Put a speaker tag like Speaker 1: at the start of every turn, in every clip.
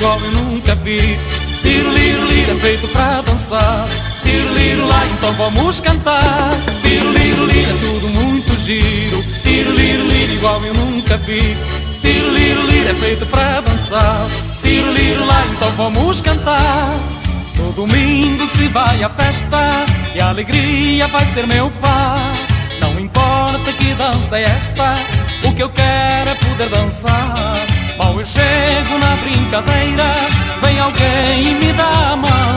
Speaker 1: igual eu nunca vi. Tiro, liro, liro, é feito pra dançar. Tiro, liro, lá, então vamos cantar. Tiro, liro, liro, é tudo muito giro. Tiro, liro, liro, igual eu nunca vi. Tiro, liro, liro, é feito pra dançar. Tiro, liro, lá, então vamos cantar. No domingo se vai à festa e a alegria vai ser meu par. Não importa que dança é esta, o que eu quero é poder dançar. Mal eu chego na brincadeira, vem alguém e me dá a mão,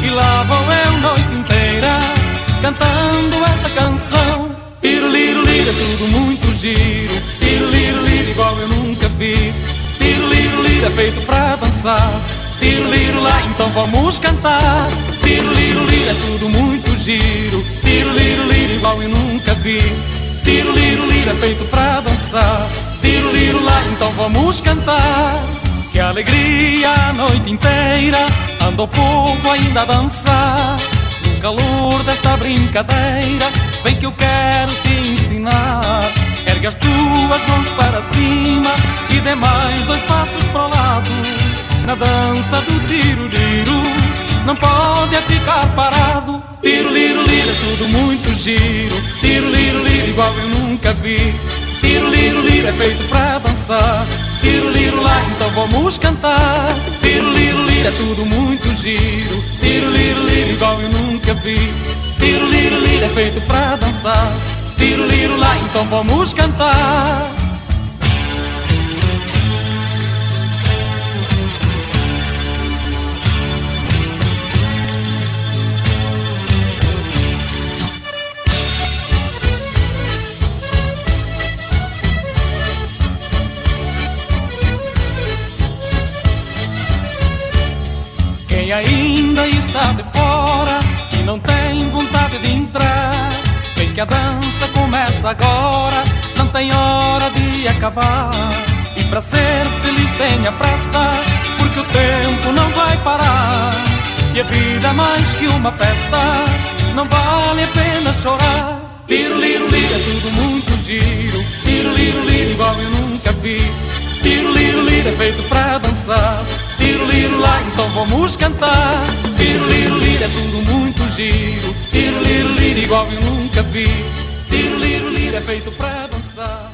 Speaker 1: e lá vou eu noite inteira cantando esta canção. Tiro, liro, liro, é tudo muito giro. Tiro, liro, liro, igual eu nunca vi. Tiro, liro, liro, é feito pra dançar. Tiro, liro, lá, então vamos cantar. Tiro, liro, liro, é tudo muito giro. Tiro, liro, liro, igual eu nunca vi. Tiro, liro, liro, é feito pra dançar. Tiro, liro, lá, então vamos cantar. Que alegria a noite inteira, anda o povo ainda a dançar. No calor desta brincadeira, vem que eu quero te ensinar. Ergue as tuas mãos para cima e dê mais 2 passos para o lado. Na dança do tiro, liro, não pode é ficar parado. Tiro, liro, liro, é tudo muito giro. Tiro, liro, liro, igual eu nunca vi. Tiro, liro, liro, é feito pra dançar. Tiro, liro, lá, então vamos cantar. Tiro, liro, liro, é tudo muito giro. Tiro, liro, liro, igual eu nunca vi. Tiro, liro, liro, é feito pra dançar. Tiro, liro, lá, então vamos cantar. Quem ainda está de fora e não tem vontade de entrar, vem que a dança começa agora, não tem hora de acabar. E para ser feliz tenha pressa, porque o tempo não vai parar. E a vida é mais que uma festa, não vale a pena chorar. Tiro, liro, liro, é tudo muito giro. Tiro, liro, liro, igual eu nunca vi. Tiro, liro, liro, é feito pra dançar. Tiro, liro, lá, então vamos cantar. Tiro, liro, liro, é tudo muito giro. Tiro, liro, liro, igual eu nunca vi. Tiro, liro, liro, é feito pra dançar.